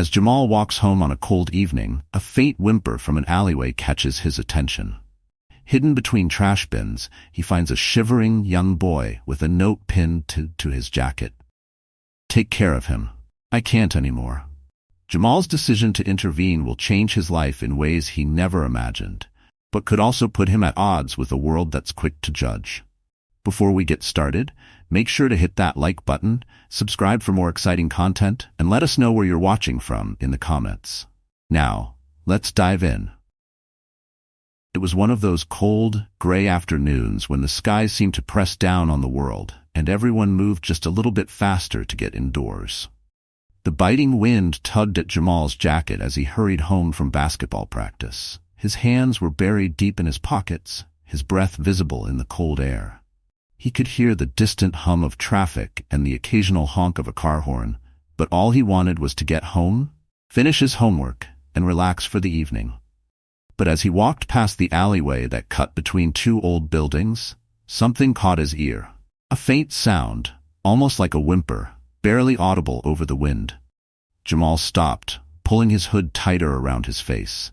As Jamal walks home on a cold evening, a faint whimper from an alleyway catches his attention. Hidden between trash bins, he finds a shivering young boy with a note pinned to his jacket. "Take care of him. I can't anymore." Jamal's decision to intervene will change his life in ways he never imagined, but could also put him at odds with a world that's quick to judge. Before we get started, make sure to hit that like button, subscribe for more exciting content, and let us know where you're watching from in the comments. Now, let's dive in. It was one of those cold, gray afternoons when the sky seemed to press down on the world, and everyone moved just a little bit faster to get indoors. The biting wind tugged at Jamal's jacket as he hurried home from basketball practice. His hands were buried deep in his pockets, his breath visible in the cold air. He could hear the distant hum of traffic and the occasional honk of a car horn, but all he wanted was to get home, finish his homework, and relax for the evening. But as he walked past the alleyway that cut between two old buildings, something caught his ear. A faint sound, almost like a whimper, barely audible over the wind. Jamal stopped, pulling his hood tighter around his face.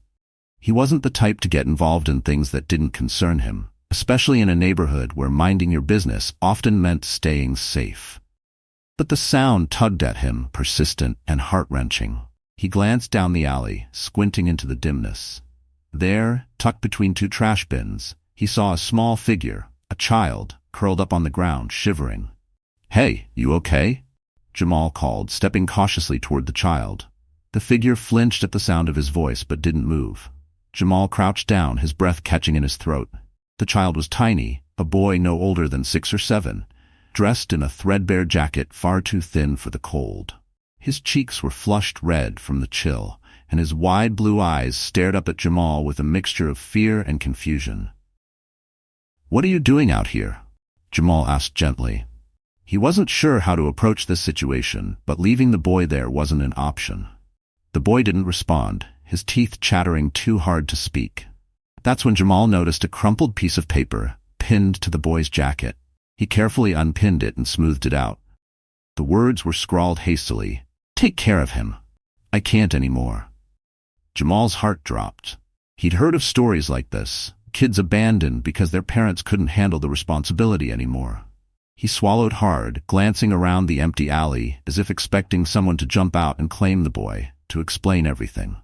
He wasn't the type to get involved in things that didn't concern him, especially in a neighborhood where minding your business often meant staying safe. But the sound tugged at him, persistent and heart-wrenching. He glanced down the alley, squinting into the dimness. There, tucked between two trash bins, he saw a small figure, a child, curled up on the ground, shivering. "Hey, you okay?" Jamal called, stepping cautiously toward the child. The figure flinched at the sound of his voice but didn't move. Jamal crouched down, his breath catching in his throat. The child was tiny, a boy no older than 6 or 7, dressed in a threadbare jacket far too thin for the cold. His cheeks were flushed red from the chill, and his wide blue eyes stared up at Jamal with a mixture of fear and confusion. "What are you doing out here?" Jamal asked gently. He wasn't sure how to approach this situation, but leaving the boy there wasn't an option. The boy didn't respond, his teeth chattering too hard to speak. That's when Jamal noticed a crumpled piece of paper pinned to the boy's jacket. He carefully unpinned it and smoothed it out. The words were scrawled hastily. "Take care of him. I can't anymore." Jamal's heart dropped. He'd heard of stories like this, kids abandoned because their parents couldn't handle the responsibility anymore. He swallowed hard, glancing around the empty alley as if expecting someone to jump out and claim the boy, to explain everything.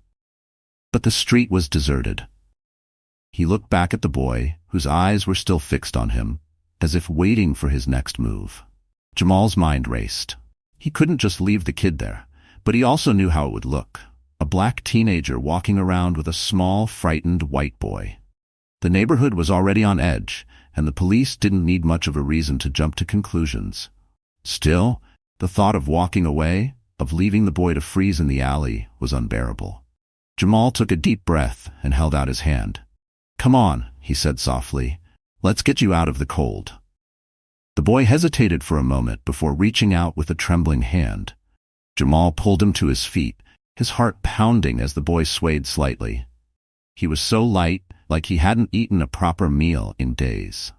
But the street was deserted. He looked back at the boy, whose eyes were still fixed on him, as if waiting for his next move. Jamal's mind raced. He couldn't just leave the kid there, but he also knew how it would look. A black teenager walking around with a small, frightened white boy. The neighborhood was already on edge, and the police didn't need much of a reason to jump to conclusions. Still, the thought of walking away, of leaving the boy to freeze in the alley, was unbearable. Jamal took a deep breath and held out his hand. "Come on," he said softly. "Let's get you out of the cold." The boy hesitated for a moment before reaching out with a trembling hand. Jamal pulled him to his feet, his heart pounding as the boy swayed slightly. He was so light, like he hadn't eaten a proper meal in days.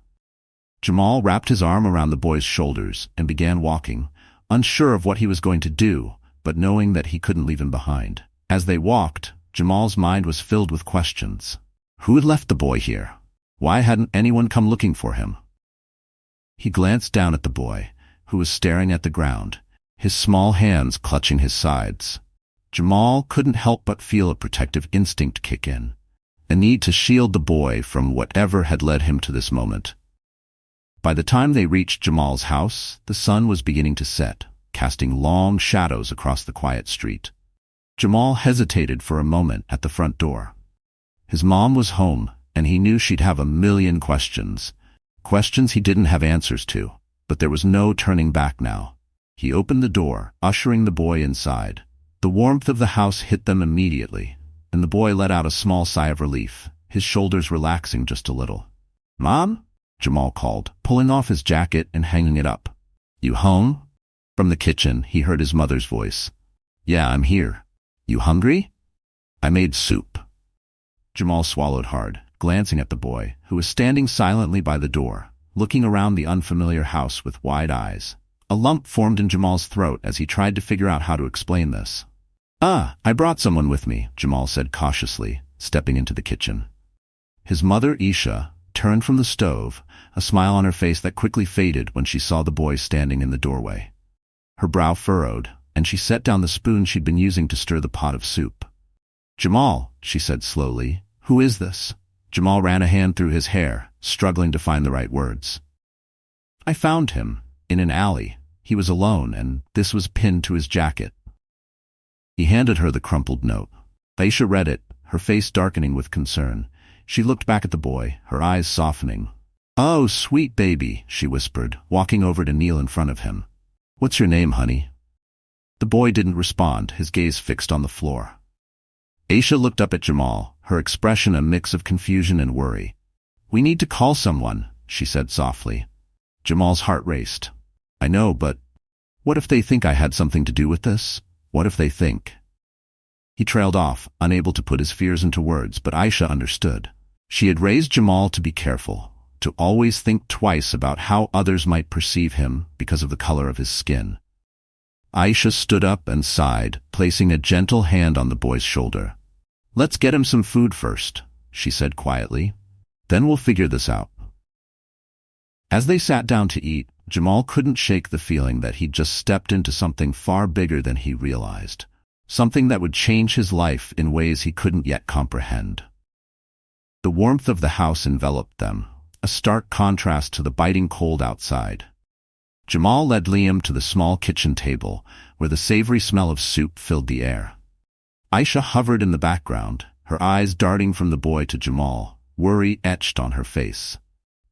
Jamal wrapped his arm around the boy's shoulders and began walking, unsure of what he was going to do, but knowing that he couldn't leave him behind. As they walked, Jamal's mind was filled with questions. Who had left the boy here? Why hadn't anyone come looking for him? He glanced down at the boy, who was staring at the ground, his small hands clutching his sides. Jamal couldn't help but feel a protective instinct kick in, a need to shield the boy from whatever had led him to this moment. By the time they reached Jamal's house, the sun was beginning to set, casting long shadows across the quiet street. Jamal hesitated for a moment at the front door. His mom was home, and he knew she'd have a million questions. Questions he didn't have answers to, but there was no turning back now. He opened the door, ushering the boy inside. The warmth of the house hit them immediately, and the boy let out a small sigh of relief, his shoulders relaxing just a little. "Mom?" Jamal called, pulling off his jacket and hanging it up. "You home?" From the kitchen, he heard his mother's voice. "Yeah, I'm here. You hungry?" "I made soup." Jamal swallowed hard, glancing at the boy, who was standing silently by the door, looking around the unfamiliar house with wide eyes. A lump formed in Jamal's throat as he tried to figure out how to explain this. I brought someone with me, Jamal said cautiously, stepping into the kitchen. His mother, Aisha, turned from the stove, a smile on her face that quickly faded when she saw the boy standing in the doorway. Her brow furrowed, and she set down the spoon she'd been using to stir the pot of soup. "Jamal," she said slowly, "who is this?" Jamal ran a hand through his hair, struggling to find the right words. "I found him, in an alley. He was alone, and this was pinned to his jacket." He handed her the crumpled note. Aisha read it, her face darkening with concern. She looked back at the boy, her eyes softening. "Oh, sweet baby," she whispered, walking over to kneel in front of him. "What's your name, honey?" The boy didn't respond, his gaze fixed on the floor. Aisha looked up at Jamal, her expression a mix of confusion and worry. "We need to call someone," she said softly. Jamal's heart raced. "I know, but what if they think I had something to do with this? What if they think?" He trailed off, unable to put his fears into words, but Aisha understood. She had raised Jamal to be careful, to always think twice about how others might perceive him because of the color of his skin. Aisha stood up and sighed, placing a gentle hand on the boy's shoulder. "Let's get him some food first," she said quietly. "Then we'll figure this out." As they sat down to eat, Jamal couldn't shake the feeling that he'd just stepped into something far bigger than he realized. Something that would change his life in ways he couldn't yet comprehend. The warmth of the house enveloped them, a stark contrast to the biting cold outside. Jamal led Liam to the small kitchen table, where the savory smell of soup filled the air. Aisha hovered in the background, her eyes darting from the boy to Jamal, worry etched on her face.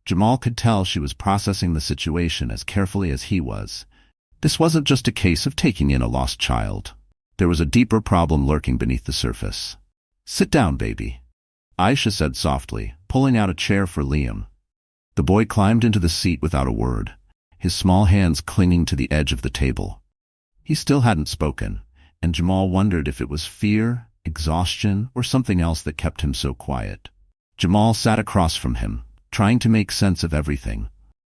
Jamal could tell she was processing the situation as carefully as he was. This wasn't just a case of taking in a lost child. There was a deeper problem lurking beneath the surface. "Sit down, baby," Aisha said softly, pulling out a chair for Liam. The boy climbed into the seat without a word, his small hands clinging to the edge of the table. He still hadn't spoken, and Jamal wondered if it was fear, exhaustion, or something else that kept him so quiet. Jamal sat across from him, trying to make sense of everything.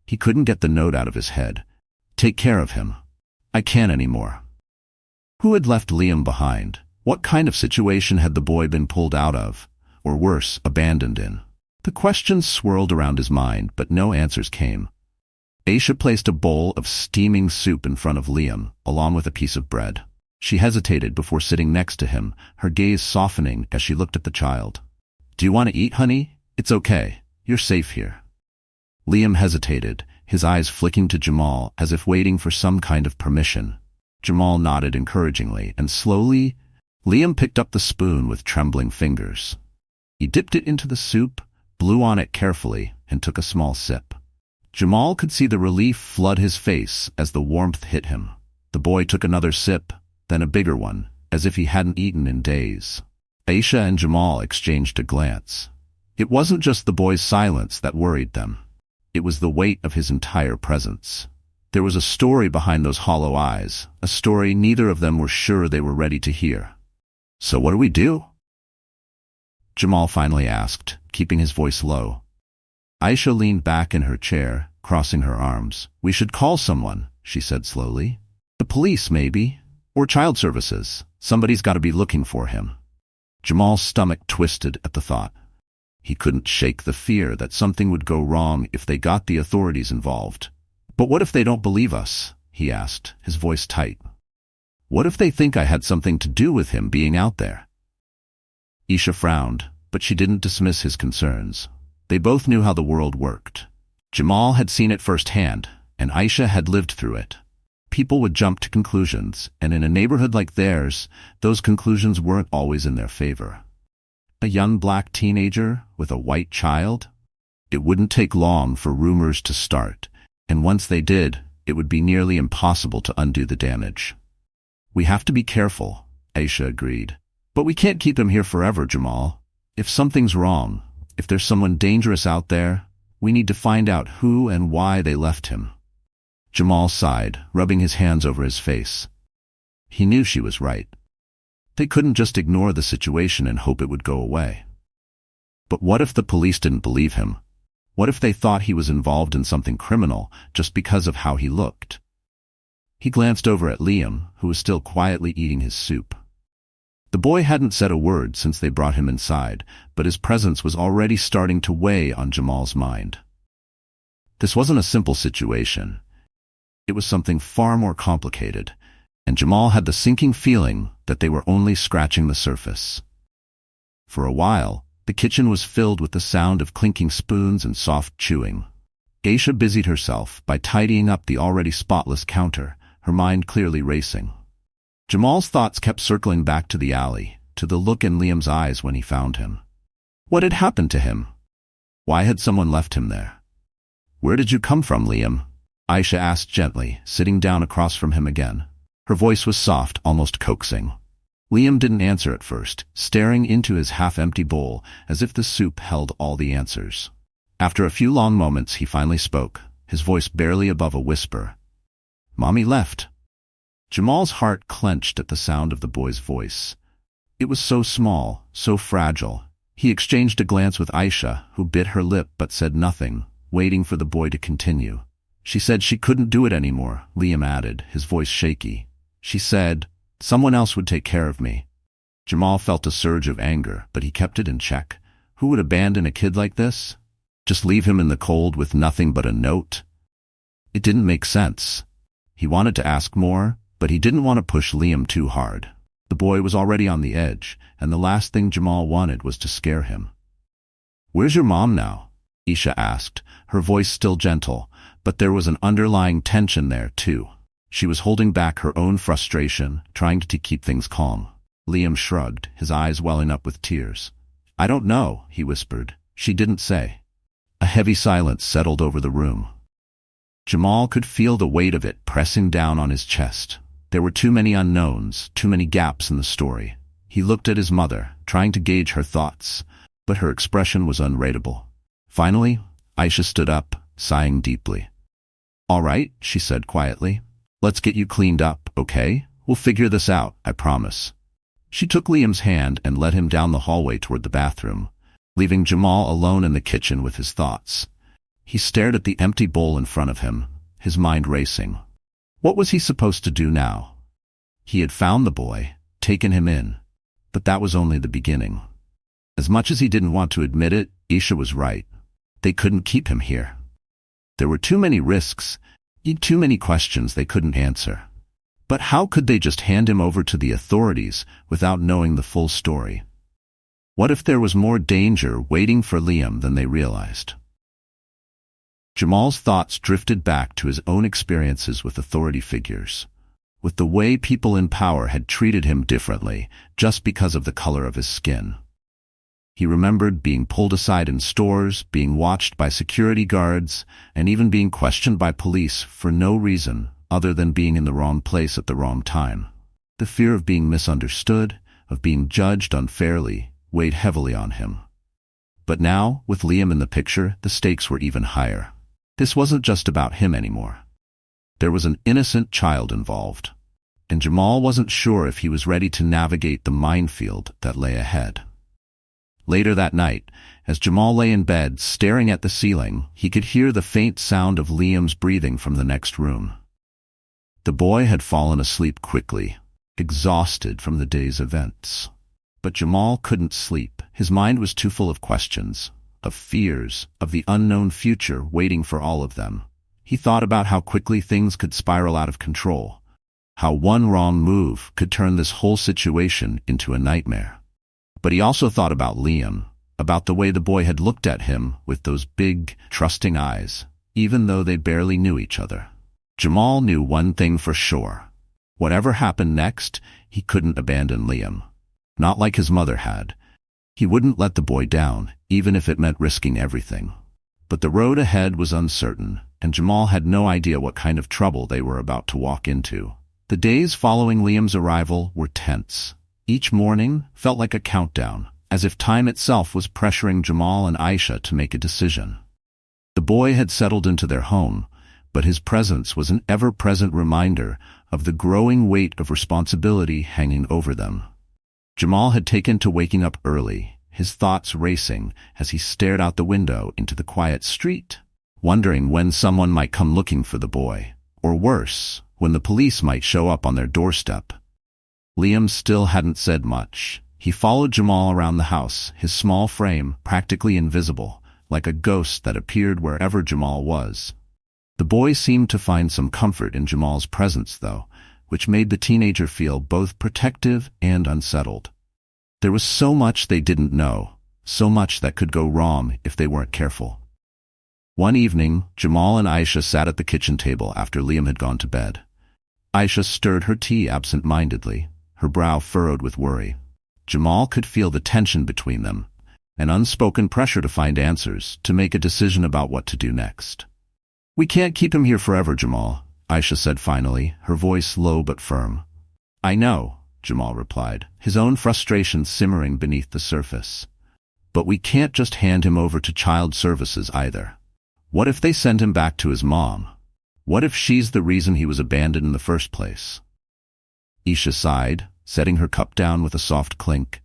He couldn't get the note out of his head. "Take care of him. I can't anymore." Who had left Liam behind? What kind of situation had the boy been pulled out of, or worse, abandoned in? The questions swirled around his mind, but no answers came. Aisha placed a bowl of steaming soup in front of Liam, along with a piece of bread. She hesitated before sitting next to him, her gaze softening as she looked at the child. "Do you want to eat, honey? It's okay. You're safe here." Liam hesitated, his eyes flicking to Jamal as if waiting for some kind of permission. Jamal nodded encouragingly, and slowly, Liam picked up the spoon with trembling fingers. He dipped it into the soup, blew on it carefully, and took a small sip. Jamal could see the relief flood his face as the warmth hit him. The boy took another sip, then a bigger one, as if he hadn't eaten in days. Aisha and Jamal exchanged a glance. It wasn't just the boy's silence that worried them. It was the weight of his entire presence. There was a story behind those hollow eyes, a story neither of them were sure they were ready to hear. "So what do we do?" Jamal finally asked, keeping his voice low. Aisha leaned back in her chair, crossing her arms. "We should call someone," she said slowly. "The police, maybe. Or child services. Somebody's got to be looking for him." Jamal's stomach twisted at the thought. He couldn't shake the fear that something would go wrong if they got the authorities involved. "But what if they don't believe us?" he asked, his voice tight. "What if they think I had something to do with him being out there?" Aisha frowned, but she didn't dismiss his concerns. They both knew how the world worked. Jamal had seen it firsthand, and Aisha had lived through it. People would jump to conclusions, and in a neighborhood like theirs, those conclusions weren't always in their favor. A young black teenager with a white child? It wouldn't take long for rumors to start, and once they did, it would be nearly impossible to undo the damage. "We have to be careful," Aisha agreed. "But we can't keep him here forever, Jamal. If something's wrong, if there's someone dangerous out there, we need to find out who and why they left him." Jamal sighed, rubbing his hands over his face. He knew she was right. They couldn't just ignore the situation and hope it would go away. But what if the police didn't believe him? What if they thought he was involved in something criminal just because of how he looked? He glanced over at Liam, who was still quietly eating his soup. boy hadn't said a word since they brought him inside, but his presence was already starting to weigh on Jamal's mind. This wasn't a simple situation. It was something far more complicated, and Jamal had the sinking feeling that they were only scratching the surface. For a while, the kitchen was filled with the sound of clinking spoons and soft chewing. Aisha busied herself by tidying up the already spotless counter, her mind clearly racing. Jamal's thoughts kept circling back to the alley, to the look in Liam's eyes when he found him. What had happened to him? Why had someone left him there? "Where did you come from, Liam?" Aisha asked gently, sitting down across from him again. Her voice was soft, almost coaxing. Liam didn't answer at first, staring into his half-empty bowl as if the soup held all the answers. After a few long moments, he finally spoke, his voice barely above a whisper. "Mommy left." Jamal's heart clenched at the sound of the boy's voice. It was so small, so fragile. He exchanged a glance with Aisha, who bit her lip but said nothing, waiting for the boy to continue. "She said she couldn't do it anymore," Liam added, his voice shaky. "She said someone else would take care of me." Jamal felt a surge of anger, but he kept it in check. Who would abandon a kid like this? Just leave him in the cold with nothing but a note? It didn't make sense. He wanted to ask more, but he didn't want to push Liam too hard. The boy was already on the edge, and the last thing Jamal wanted was to scare him. "Where's your mom now?" Aisha asked, her voice still gentle, but there was an underlying tension there too. She was holding back her own frustration, trying to keep things calm. Liam shrugged, his eyes welling up with tears. "I don't know," he whispered. "She didn't say." A heavy silence settled over the room. Jamal could feel the weight of it pressing down on his chest. There were too many unknowns, too many gaps in the story. He looked at his mother, trying to gauge her thoughts, but her expression was unreadable. Finally, Aisha stood up, sighing deeply. "All right," she said quietly. "Let's get you cleaned up, okay? We'll figure this out, I promise." She took Liam's hand and led him down the hallway toward the bathroom, leaving Jamal alone in the kitchen with his thoughts. He stared at the empty bowl in front of him, his mind racing. What was he supposed to do now? He had found the boy, taken him in, but that was only the beginning. As much as he didn't want to admit it, Aisha was right. They couldn't keep him here. There were too many risks, too many questions they couldn't answer. But how could they just hand him over to the authorities without knowing the full story? What if there was more danger waiting for Liam than they realized? Jamal's thoughts drifted back to his own experiences with authority figures, with the way people in power had treated him differently just because of the color of his skin. He remembered being pulled aside in stores, being watched by security guards, and even being questioned by police for no reason other than being in the wrong place at the wrong time. The fear of being misunderstood, of being judged unfairly, weighed heavily on him. But now, with Liam in the picture, the stakes were even higher. This wasn't just about him anymore. There was an innocent child involved, and Jamal wasn't sure if he was ready to navigate the minefield that lay ahead. Later that night, as Jamal lay in bed staring at the ceiling, he could hear the faint sound of Liam's breathing from the next room. The boy had fallen asleep quickly, exhausted from the day's events. But Jamal couldn't sleep. His mind was too full of questions, of fears, of the unknown future waiting for all of them. He thought about how quickly things could spiral out of control, how one wrong move could turn this whole situation into a nightmare. But he also thought about Liam, about the way the boy had looked at him with those big, trusting eyes, even though they barely knew each other. Jamal knew one thing for sure. Whatever happened next, he couldn't abandon Liam. Not like his mother had. He wouldn't let the boy down, even if it meant risking everything. But the road ahead was uncertain, and Jamal had no idea what kind of trouble they were about to walk into. The days following Liam's arrival were tense. Each morning felt like a countdown, as if time itself was pressuring Jamal and Aisha to make a decision. The boy had settled into their home, but his presence was an ever-present reminder of the growing weight of responsibility hanging over them. Jamal had taken to waking up early, his thoughts racing as he stared out the window into the quiet street, wondering when someone might come looking for the boy, or worse, when the police might show up on their doorstep. Liam still hadn't said much. He followed Jamal around the house, his small frame practically invisible, like a ghost that appeared wherever Jamal was. The boy seemed to find some comfort in Jamal's presence, though, which made the teenager feel both protective and unsettled. There was so much they didn't know, so much that could go wrong if they weren't careful. One evening, Jamal and Aisha sat at the kitchen table after Liam had gone to bed. Aisha stirred her tea absent-mindedly, her brow furrowed with worry. Jamal could feel the tension between them, an unspoken pressure to find answers, to make a decision about what to do next. "We can't keep him here forever, Jamal," Aisha said finally, her voice low but firm. "I know," Jamal replied, his own frustration simmering beneath the surface. "But we can't just hand him over to child services either. What if they send him back to his mom? What if she's the reason he was abandoned in the first place?" Aisha sighed, setting her cup down with a soft clink.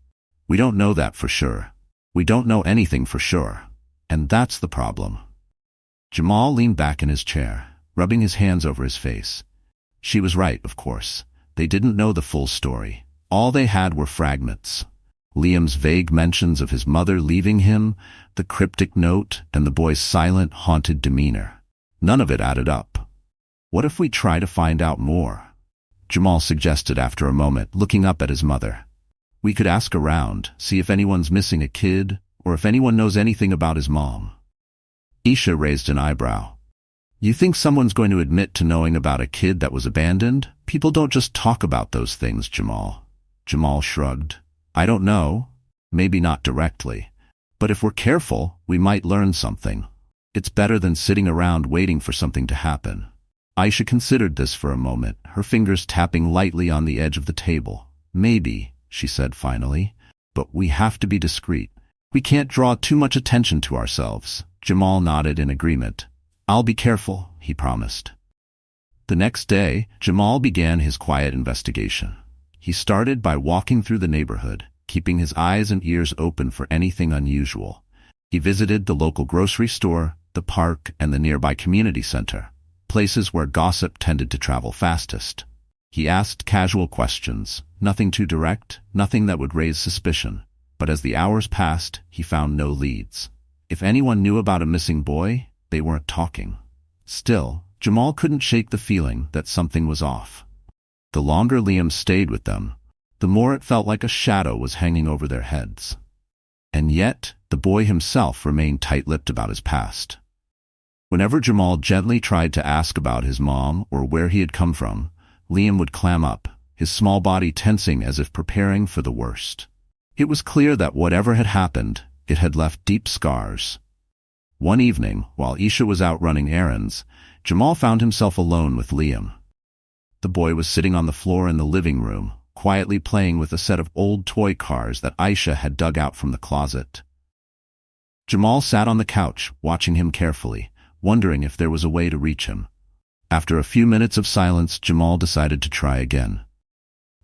"We don't know that for sure. We don't know anything for sure. And that's the problem." Jamal leaned back in his chair, rubbing his hands over his face. She was right, of course. They didn't know the full story. All they had were fragments. Liam's vague mentions of his mother leaving him, the cryptic note, and the boy's silent, haunted demeanor. None of it added up. "What if we try to find out more?" Jamal suggested after a moment, looking up at his mother. "We could ask around, see if anyone's missing a kid, or if anyone knows anything about his mom." Aisha raised an eyebrow. "You think someone's going to admit to knowing about a kid that was abandoned? People don't just talk about those things, Jamal." Jamal shrugged. "I don't know. Maybe not directly. But if we're careful, we might learn something. It's better than sitting around waiting for something to happen." Aisha considered this for a moment, her fingers tapping lightly on the edge of the table. "Maybe," she said finally, "but we have to be discreet. We can't draw too much attention to ourselves." Jamal nodded in agreement. "I'll be careful," he promised. The next day, Jamal began his quiet investigation. He started by walking through the neighborhood, keeping his eyes and ears open for anything unusual. He visited the local grocery store, the park, and the nearby community center, places where gossip tended to travel fastest. He asked casual questions, nothing too direct, nothing that would raise suspicion. But as the hours passed, he found no leads. If anyone knew about a missing boy, they weren't talking. Still, Jamal couldn't shake the feeling that something was off. The longer Liam stayed with them, the more it felt like a shadow was hanging over their heads. And yet, the boy himself remained tight-lipped about his past. Whenever Jamal gently tried to ask about his mom or where he had come from, Liam would clam up, his small body tensing as if preparing for the worst. It was clear that whatever had happened, it had left deep scars. One evening, while Aisha was out running errands, Jamal found himself alone with Liam. The boy was sitting on the floor in the living room, quietly playing with a set of old toy cars that Aisha had dug out from the closet. Jamal sat on the couch, watching him carefully, wondering if there was a way to reach him. After a few minutes of silence, Jamal decided to try again.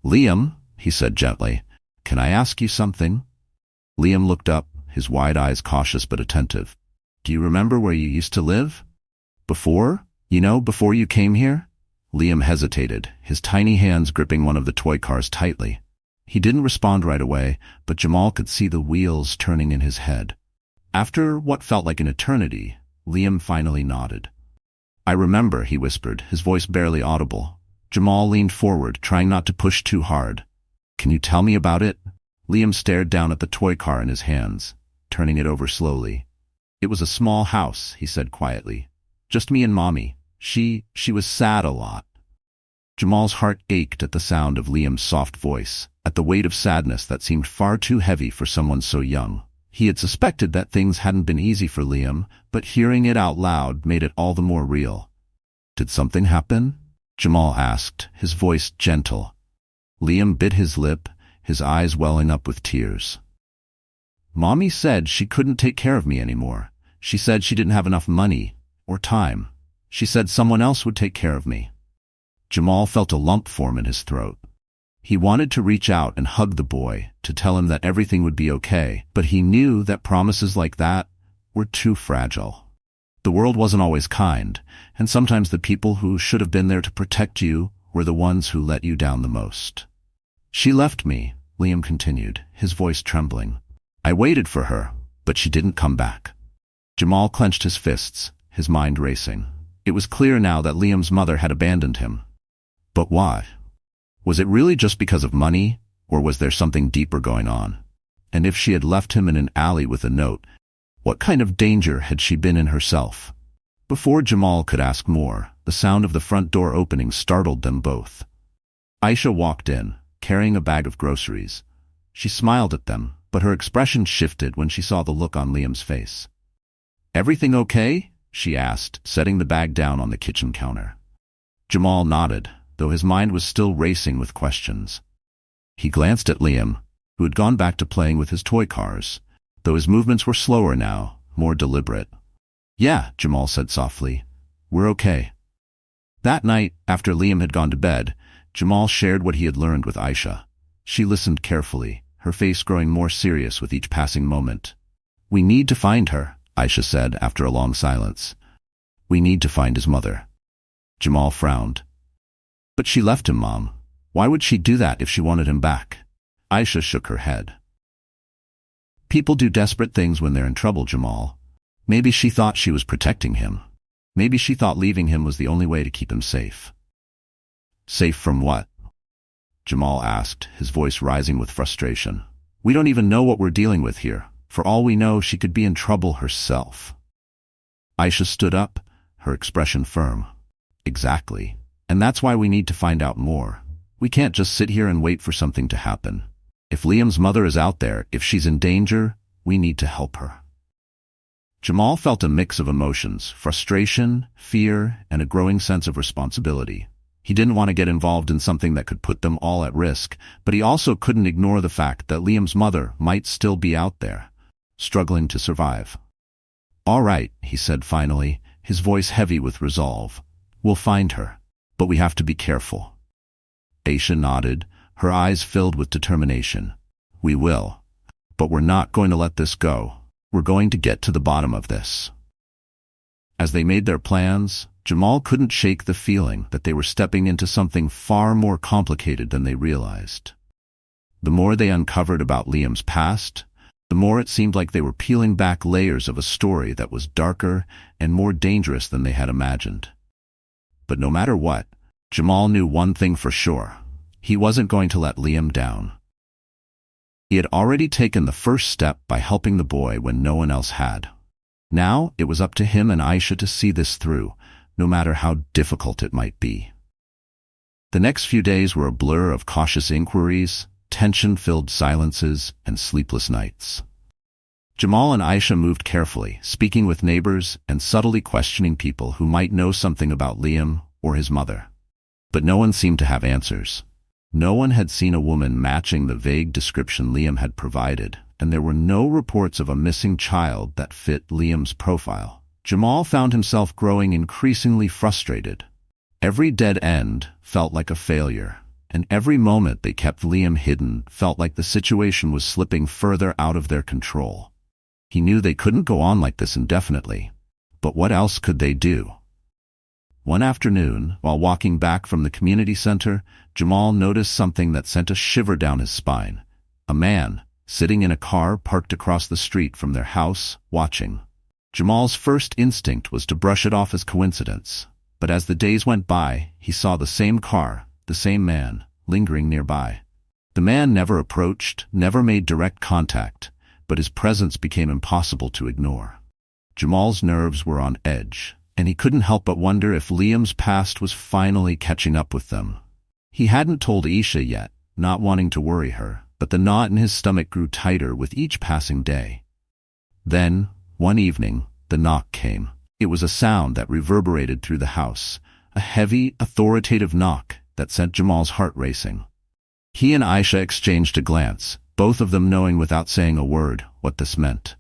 "Liam," he said gently, "can I ask you something?" Liam looked up, his wide eyes cautious but attentive. "Do you remember where you used to live? Before you came here?" Liam hesitated, his tiny hands gripping one of the toy cars tightly. He didn't respond right away, but Jamal could see the wheels turning in his head. After what felt like an eternity, Liam finally nodded. "I remember," he whispered, his voice barely audible. Jamal leaned forward, trying not to push too hard. "Can you tell me about it?" Liam stared down at the toy car in his hands, turning it over slowly. "It was a small house," he said quietly. "Just me and Mommy. She was sad a lot." Jamal's heart ached at the sound of Liam's soft voice, at the weight of sadness that seemed far too heavy for someone so young. He had suspected that things hadn't been easy for Liam, but hearing it out loud made it all the more real. "Did something happen?" Jamal asked, his voice gentle. Liam bit his lip, his eyes welling up with tears. "Mommy said she couldn't take care of me anymore. She said she didn't have enough money or time. She said someone else would take care of me." Jamal felt a lump form in his throat. He wanted to reach out and hug the boy, to tell him that everything would be okay, but he knew that promises like that were too fragile. The world wasn't always kind, and sometimes the people who should have been there to protect you were the ones who let you down the most. She left me, Liam continued, his voice trembling. I waited for her, but she didn't come back. Jamal clenched his fists, his mind racing. It was clear now that Liam's mother had abandoned him. But why? Was it really just because of money, or was there something deeper going on? And if she had left him in an alley with a note, what kind of danger had she been in herself? Before Jamal could ask more, the sound of the front door opening startled them both. Aisha walked in, carrying a bag of groceries. She smiled at them, but her expression shifted when she saw the look on Liam's face. Everything okay? She asked, setting the bag down on the kitchen counter. Jamal nodded, though his mind was still racing with questions. He glanced at Liam, who had gone back to playing with his toy cars, though his movements were slower now, more deliberate. Yeah, Jamal said softly. We're okay. That night, after Liam had gone to bed, Jamal shared what he had learned with Aisha. She listened carefully, her face growing more serious with each passing moment. We need to find her, Aisha said after a long silence. We need to find his mother. Jamal frowned. But she left him, Mom. Why would she do that if she wanted him back? Aisha shook her head. People do desperate things when they're in trouble, Jamal. Maybe she thought she was protecting him. Maybe she thought leaving him was the only way to keep him safe. Safe from what? Jamal asked, his voice rising with frustration. We don't even know what we're dealing with here. For all we know, she could be in trouble herself. Aisha stood up, her expression firm. Exactly. And that's why we need to find out more. We can't just sit here and wait for something to happen. If Liam's mother is out there, if she's in danger, we need to help her. Jamal felt a mix of emotions, frustration, fear, and a growing sense of responsibility. He didn't want to get involved in something that could put them all at risk, but he also couldn't ignore the fact that Liam's mother might still be out there, struggling to survive. All right, he said finally, his voice heavy with resolve. We'll find her, but we have to be careful. Aisha nodded, her eyes filled with determination. We will. But we're not going to let this go. We're going to get to the bottom of this. As they made their plans, Jamal couldn't shake the feeling that they were stepping into something far more complicated than they realized. The more they uncovered about Liam's past, the more it seemed like they were peeling back layers of a story that was darker and more dangerous than they had imagined. But no matter what, Jamal knew one thing for sure. He wasn't going to let Liam down. He had already taken the first step by helping the boy when no one else had. Now it was up to him and Aisha to see this through, no matter how difficult it might be. The next few days were a blur of cautious inquiries, tension-filled silences, and sleepless nights. Jamal and Aisha moved carefully, speaking with neighbors and subtly questioning people who might know something about Liam or his mother. But no one seemed to have answers. No one had seen a woman matching the vague description Liam had provided, and there were no reports of a missing child that fit Liam's profile. Jamal found himself growing increasingly frustrated. Every dead end felt like a failure, and every moment they kept Liam hidden felt like the situation was slipping further out of their control. He knew they couldn't go on like this indefinitely, but what else could they do? One afternoon, while walking back from the community center, Jamal noticed something that sent a shiver down his spine. A man, sitting in a car parked across the street from their house, watching. Jamal's first instinct was to brush it off as coincidence, but as the days went by, he saw the same car, the same man, lingering nearby. The man never approached, never made direct contact, but his presence became impossible to ignore. Jamal's nerves were on edge, and he couldn't help but wonder if Liam's past was finally catching up with them. He hadn't told Aisha yet, not wanting to worry her, but the knot in his stomach grew tighter with each passing day. Then, one evening, the knock came. It was a sound that reverberated through the house, a heavy, authoritative knock that sent Jamal's heart racing. He and Aisha exchanged a glance, both of them knowing without saying a word what this meant.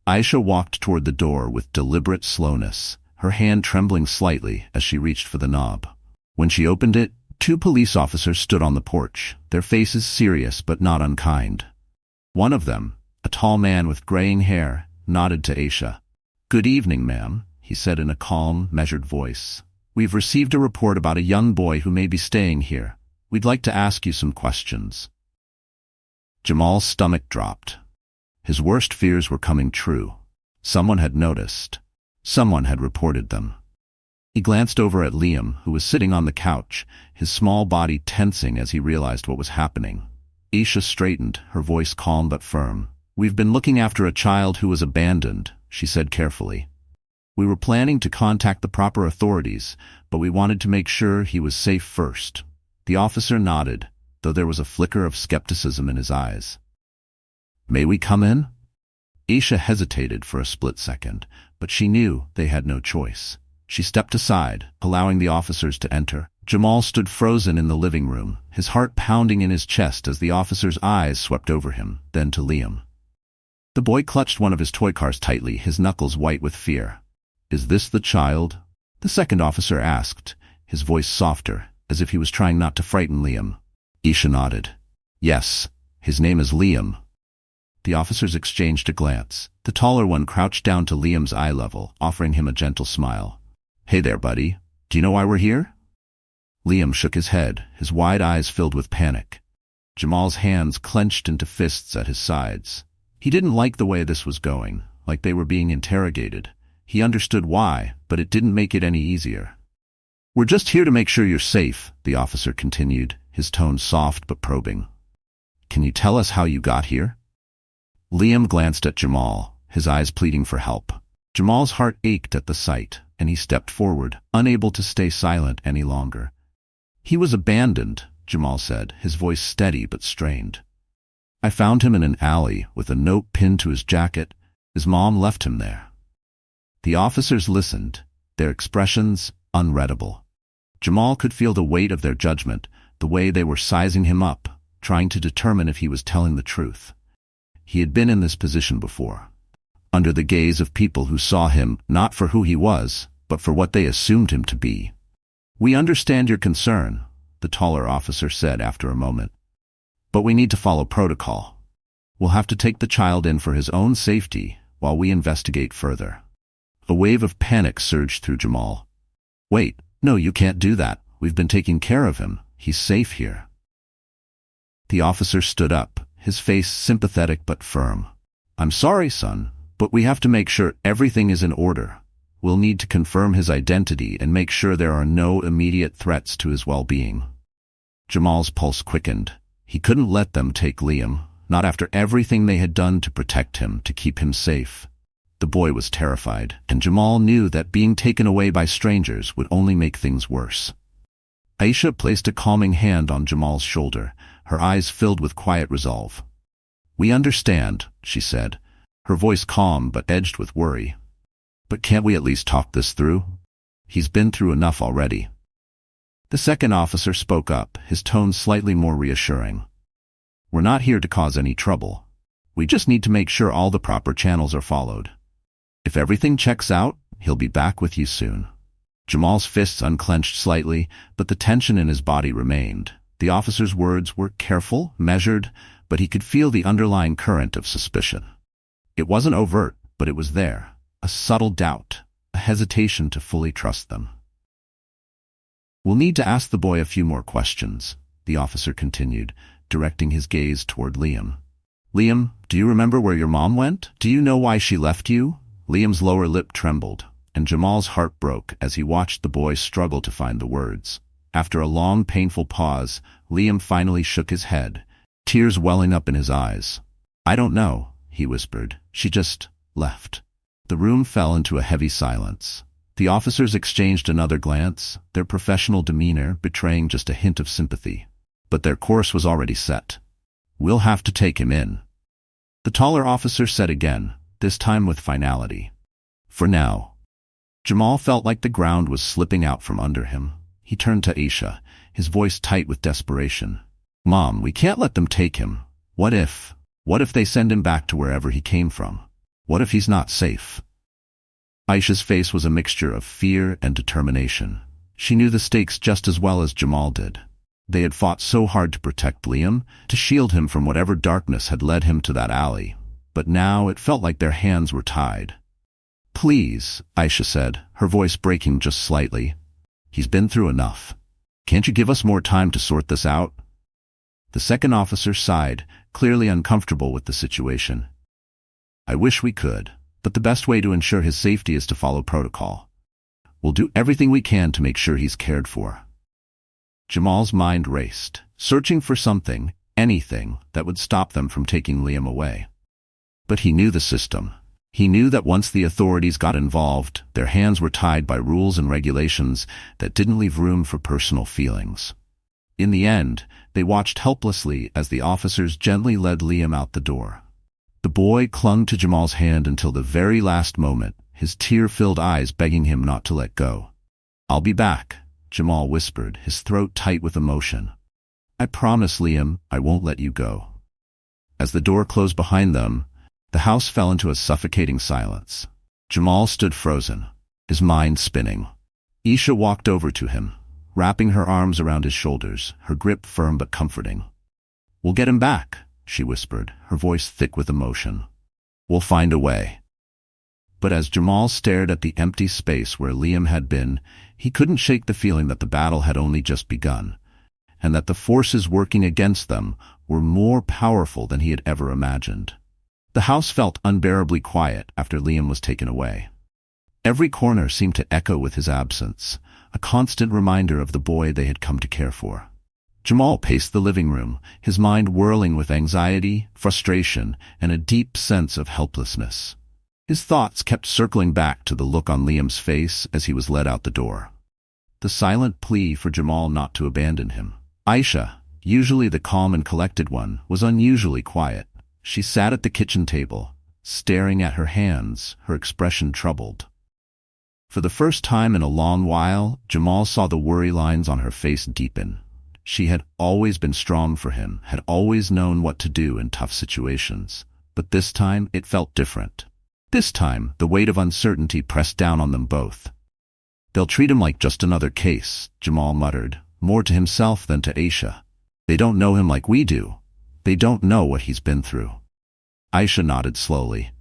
Aisha walked toward the door with deliberate slowness, her hand trembling slightly as she reached for the knob. When she opened it, 2 police officers stood on the porch, their faces serious but not unkind. One of them, a tall man with graying hair, nodded to Aisha. "Good evening, ma'am," he said in a calm, measured voice. "We've received a report about a young boy who may be staying here. We'd like to ask you some questions. Jamal's stomach dropped. His worst fears were coming true. Someone had noticed. Someone had reported them. He glanced over at Liam, who was sitting on the couch, his small body tensing as he realized what was happening. Aisha straightened, her voice calm but firm. "We've been looking after a child who was abandoned," she said carefully. "We were planning to contact the proper authorities, but we wanted to make sure he was safe first." The officer nodded, though there was a flicker of skepticism in his eyes. "May we come in?" Aisha hesitated for a split second, but she knew they had no choice. She stepped aside, allowing the officers to enter. Jamal stood frozen in the living room, his heart pounding in his chest as the officer's eyes swept over him, then to Liam. The boy clutched one of his toy cars tightly, his knuckles white with fear. "Is this the child?" the second officer asked, his voice softer, as if he was trying not to frighten Liam. Aisha nodded. "Yes, his name is Liam." The officers exchanged a glance. The taller one crouched down to Liam's eye level, offering him a gentle smile. "Hey there, buddy. Do you know why we're here?" Liam shook his head, his wide eyes filled with panic. Jamal's hands clenched into fists at his sides. He didn't like the way this was going, like they were being interrogated. He understood why, but it didn't make it any easier. "We're just here to make sure you're safe," the officer continued, his tone soft but probing. "Can you tell us how you got here?" Liam glanced at Jamal, his eyes pleading for help. Jamal's heart ached at the sight, and he stepped forward, unable to stay silent any longer. "He was abandoned," Jamal said, his voice steady but strained. "I found him in an alley with a note pinned to his jacket. His mom left him there." The officers listened, their expressions unreadable. Jamal could feel the weight of their judgment, the way they were sizing him up, trying to determine if he was telling the truth. He had been in this position before, under the gaze of people who saw him not for who he was, but for what they assumed him to be. "We understand your concern," the taller officer said after a moment. "But we need to follow protocol. We'll have to take the child in for his own safety while we investigate further." A wave of panic surged through Jamal. "Wait, no, you can't do that. We've been taking care of him. He's safe here." The officer stood up, his face sympathetic but firm. "I'm sorry, son, but we have to make sure everything is in order. We'll need to confirm his identity and make sure there are no immediate threats to his well-being." Jamal's pulse quickened. He couldn't let them take Liam, not after everything they had done to protect him, to keep him safe. The boy was terrified, and Jamal knew that being taken away by strangers would only make things worse. Aisha placed a calming hand on Jamal's shoulder, her eyes filled with quiet resolve. "We understand," she said, her voice calm but edged with worry. "But can't we at least talk this through? He's been through enough already." The second officer spoke up, his tone slightly more reassuring. "We're not here to cause any trouble. We just need to make sure all the proper channels are followed. If everything checks out, he'll be back with you soon." Jamal's fists unclenched slightly, but the tension in his body remained. The officer's words were careful, measured, but he could feel the underlying current of suspicion. It wasn't overt, but it was there, a subtle doubt, a hesitation to fully trust them. "We'll need to ask the boy a few more questions," the officer continued, directing his gaze toward Liam. "Liam, do you remember where your mom went? Do you know why she left you?" Liam's lower lip trembled, and Jamal's heart broke as he watched the boy struggle to find the words. After a long, painful pause, Liam finally shook his head, tears welling up in his eyes. "I don't know," he whispered. "She just left." The room fell into a heavy silence. The officers exchanged another glance, their professional demeanor betraying just a hint of sympathy. But their course was already set. "We'll have to take him in," the taller officer said again, this time with finality. "For now." Jamal felt like the ground was slipping out from under him. He turned to Aisha, his voice tight with desperation. "Mom, we can't let them take him. What if they send him back to wherever he came from? What if he's not safe?" Aisha's face was a mixture of fear and determination. She knew the stakes just as well as Jamal did. They had fought so hard to protect Liam, to shield him from whatever darkness had led him to that alley. But now it felt like their hands were tied. "Please," Aisha said, her voice breaking just slightly. "He's been through enough. Can't you give us more time to sort this out? The second officer sighed, clearly uncomfortable with the situation. I wish we could, but the best way to ensure his safety is to follow protocol. We'll do everything we can to make sure he's cared for. Jamal's mind raced, searching for something, anything, that would stop them from taking Liam away. But he knew the system. He knew that once the authorities got involved, their hands were tied by rules and regulations that didn't leave room for personal feelings. In the end, they watched helplessly as the officers gently led Liam out the door. The boy clung to Jamal's hand until the very last moment, his tear-filled eyes begging him not to let go. I'll be back, Jamal whispered, his throat tight with emotion. I promise, Liam, I won't let you go. As the door closed behind them, the house fell into a suffocating silence. Jamal stood frozen, his mind spinning. Aisha walked over to him, wrapping her arms around his shoulders, her grip firm but comforting. We'll get him back, she whispered, her voice thick with emotion. We'll find a way. But as Jamal stared at the empty space where Liam had been, he couldn't shake the feeling that the battle had only just begun, and that the forces working against them were more powerful than he had ever imagined. The house felt unbearably quiet after Liam was taken away. Every corner seemed to echo with his absence, a constant reminder of the boy they had come to care for. Jamal paced the living room, his mind whirling with anxiety, frustration, and a deep sense of helplessness. His thoughts kept circling back to the look on Liam's face as he was led out the door. The silent plea for Jamal not to abandon him. Aisha, usually the calm and collected one, was unusually quiet. She sat at the kitchen table, staring at her hands, her expression troubled. For the first time in a long while, Jamal saw the worry lines on her face deepen. She had always been strong for him, had always known what to do in tough situations. But this time, it felt different. This time, the weight of uncertainty pressed down on them both. They'll treat him like just another case, Jamal muttered, more to himself than to Aisha. They don't know him like we do. They don't know what he's been through. Aisha nodded slowly.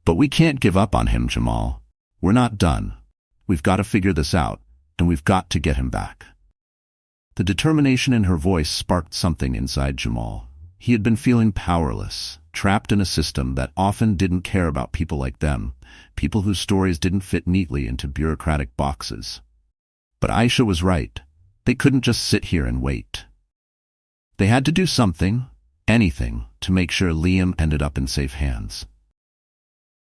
But we can't give up on him, Jamal. We're not done. We've got to figure this out, and we've got to get him back. The determination in her voice sparked something inside Jamal. He had been feeling powerless, trapped in a system that often didn't care about people like them, people whose stories didn't fit neatly into bureaucratic boxes. But Aisha was right. They couldn't just sit here and wait. They had to do something, anything, to make sure Liam ended up in safe hands.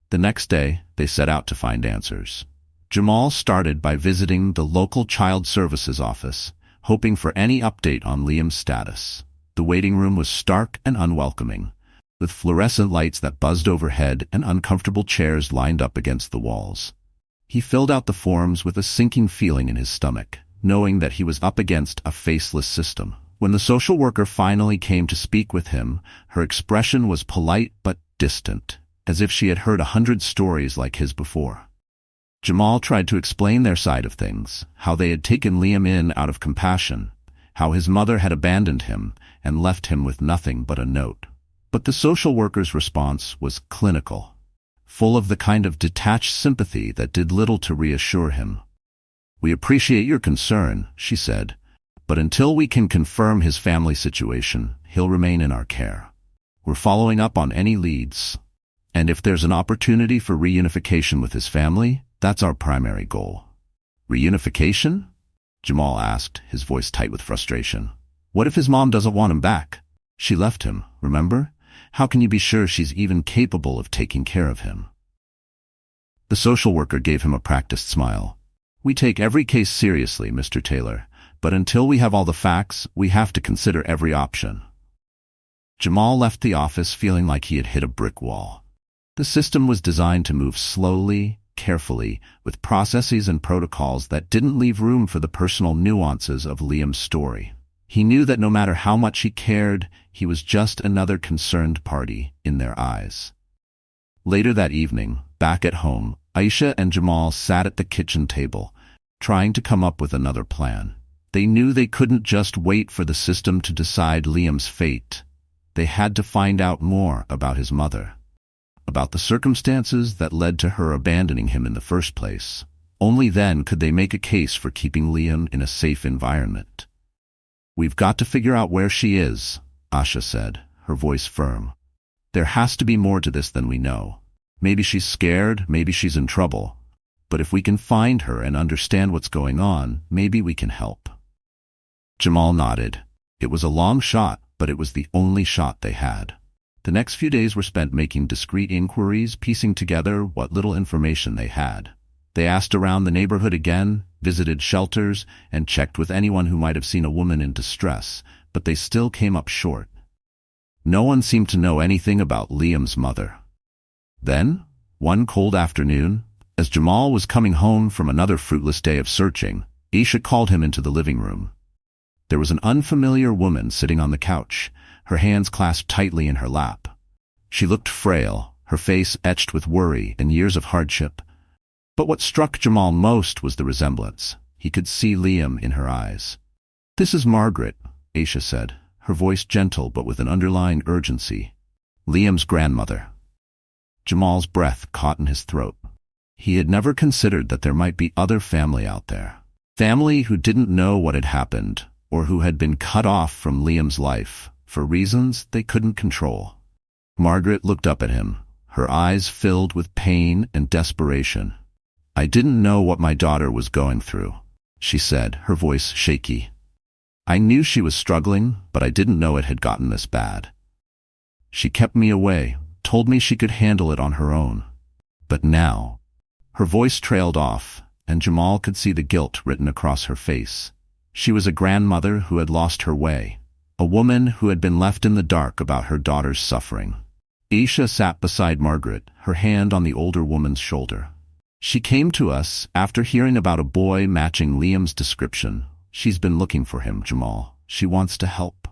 The next day, they set out to find answers. Jamal started by visiting the local child services office, hoping for any update on Liam's status. The waiting room was stark and unwelcoming, with fluorescent lights that buzzed overhead and uncomfortable chairs lined up against the walls. He filled out the forms with a sinking feeling in his stomach, knowing that he was up against a faceless system. When the social worker finally came to speak with him, her expression was polite but distant, as if she had heard 100 stories like his before. Jamal tried to explain their side of things, how they had taken Liam in out of compassion, how his mother had abandoned him and left him with nothing but a note. But the social worker's response was clinical, full of the kind of detached sympathy that did little to reassure him. "We appreciate your concern," she said, "but until we can confirm his family situation, he'll remain in our care. We're following up on any leads, and if there's an opportunity for reunification with his family, that's our primary goal." "Reunification?" Jamal asked, his voice tight with frustration. "What if his mom doesn't want him back? She left him, remember? How can you be sure she's even capable of taking care of him?" The social worker gave him a practiced smile. "We take every case seriously, Mr. Taylor, but until we have all the facts, we have to consider every option." Jamal left the office feeling like he had hit a brick wall. The system was designed to move slowly, carefully, with processes and protocols that didn't leave room for the personal nuances of Liam's story. He knew that no matter how much he cared, he was just another concerned party in their eyes. Later that evening, back at home, Aisha and Jamal sat at the kitchen table, trying to come up with another plan. They knew they couldn't just wait for the system to decide Liam's fate. They had to find out more about his mother, about the circumstances that led to her abandoning him in the first place. Only then could they make a case for keeping Liam in a safe environment. "We've got to figure out where she is," Aisha said, her voice firm. "There has to be more to this than we know. Maybe she's scared, maybe she's in trouble. But if we can find her and understand what's going on, maybe we can help." Jamal nodded. It was a long shot, but it was the only shot they had. The next few days were spent making discreet inquiries, piecing together what little information they had. They asked around the neighborhood again, visited shelters, and checked with anyone who might have seen a woman in distress, but they still came up short. No one seemed to know anything about Liam's mother. Then, one cold afternoon, as Jamal was coming home from another fruitless day of searching, Aisha called him into the living room. There was an unfamiliar woman sitting on the couch, her hands clasped tightly in her lap. She looked frail, her face etched with worry and years of hardship. But what struck Jamal most was the resemblance. He could see Liam in her eyes. "This is Margaret," Aisha said, her voice gentle but with an underlying urgency. "Liam's grandmother." Jamal's breath caught in his throat. He had never considered that there might be other family out there. Family who didn't know what had happened, or who had been cut off from Liam's life, for reasons they couldn't control. Margaret looked up at him, her eyes filled with pain and desperation. "I didn't know what my daughter was going through," she said, her voice shaky. "I knew she was struggling, but I didn't know it had gotten this bad. She kept me away, told me she could handle it on her own. But now—" Her voice trailed off, and Jamal could see the guilt written across her face. She was a grandmother who had lost her way, a woman who had been left in the dark about her daughter's suffering. Aisha sat beside Margaret, her hand on the older woman's shoulder. "She came to us after hearing about a boy matching Liam's description. She's been looking for him, Jamal. She wants to help."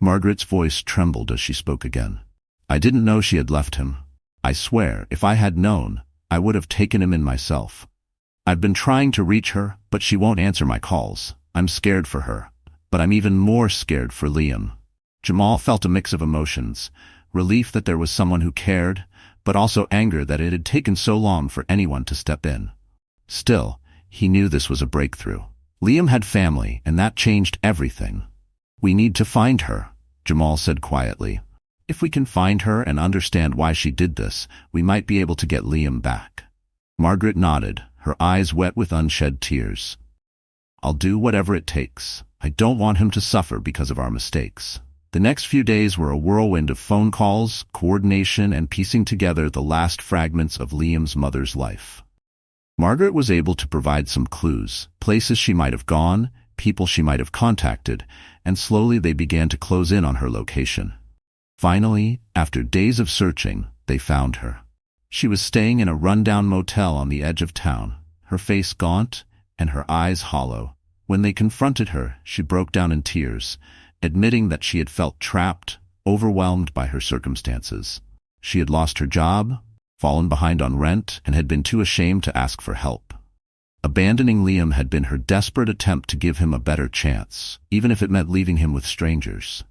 Margaret's voice trembled as she spoke again. "I didn't know she had left him. I swear, if I had known, I would have taken him in myself. I've been trying to reach her, but she won't answer my calls. I'm scared for her, but I'm even more scared for Liam." Jamal felt a mix of emotions, relief that there was someone who cared, but also anger that it had taken so long for anyone to step in. Still, he knew this was a breakthrough. Liam had family, and that changed everything. "We need to find her," Jamal said quietly. "If we can find her and understand why she did this, we might be able to get Liam back." Margaret nodded, her eyes wet with unshed tears. "I'll do whatever it takes. I don't want him to suffer because of our mistakes." The next few days were a whirlwind of phone calls, coordination, and piecing together the last fragments of Liam's mother's life. Margaret was able to provide some clues, places she might have gone, people she might have contacted, and slowly they began to close in on her location. Finally, after days of searching, they found her. She was staying in a rundown motel on the edge of town, her face gaunt and her eyes hollow. When they confronted her, she broke down in tears, admitting that she had felt trapped, overwhelmed by her circumstances. She had lost her job, fallen behind on rent, and had been too ashamed to ask for help. Abandoning Liam had been her desperate attempt to give him a better chance, even if it meant leaving him with strangers.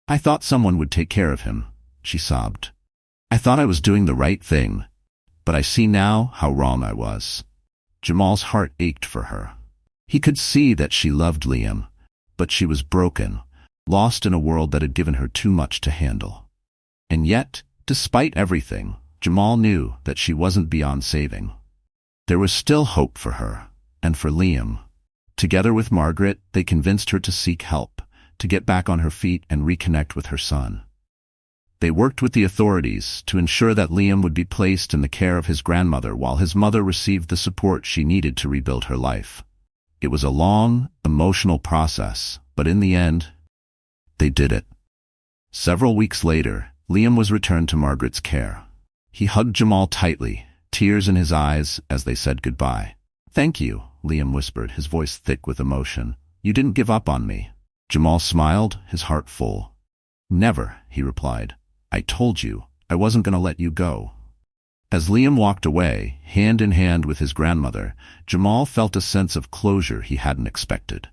"I thought someone would take care of him," she sobbed. "I thought I was doing the right thing, but I see now how wrong I was." Jamal's heart ached for her. He could see that she loved Liam, but she was broken, lost in a world that had given her too much to handle. And yet, despite everything, Jamal knew that she wasn't beyond saving. There was still hope for her, and for Liam. Together with Margaret, they convinced her to seek help, to get back on her feet and reconnect with her son. They worked with the authorities to ensure that Liam would be placed in the care of his grandmother while his mother received the support she needed to rebuild her life. It was a long, emotional process, but in the end, they did it. Several weeks later, Liam was returned to Margaret's care. He hugged Jamal tightly, tears in his eyes as they said goodbye. "Thank you," Liam whispered, his voice thick with emotion. "You didn't give up on me." Jamal smiled, his heart full. "Never," he replied. "I told you, I wasn't going to let you go." As Liam walked away, hand in hand with his grandmother, Jamal felt a sense of closure he hadn't expected.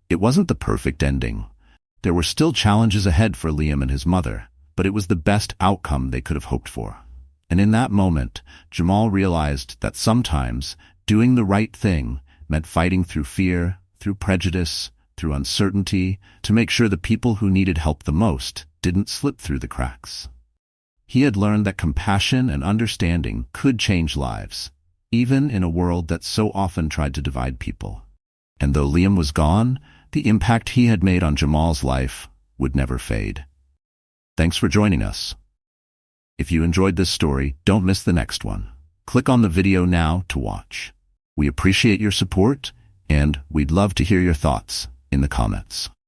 It wasn't the perfect ending. There were still challenges ahead for Liam and his mother, but it was the best outcome they could have hoped for. And in that moment, Jamal realized that sometimes doing the right thing meant fighting through fear, through prejudice, through uncertainty, to make sure the people who needed help the most didn't slip through the cracks. He had learned that compassion and understanding could change lives, even in a world that so often tried to divide people. And though Liam was gone, the impact he had made on Jamal's life would never fade. Thanks for joining us. If you enjoyed this story, don't miss the next one. Click on the video now to watch. We appreciate your support, and we'd love to hear your thoughts in the comments.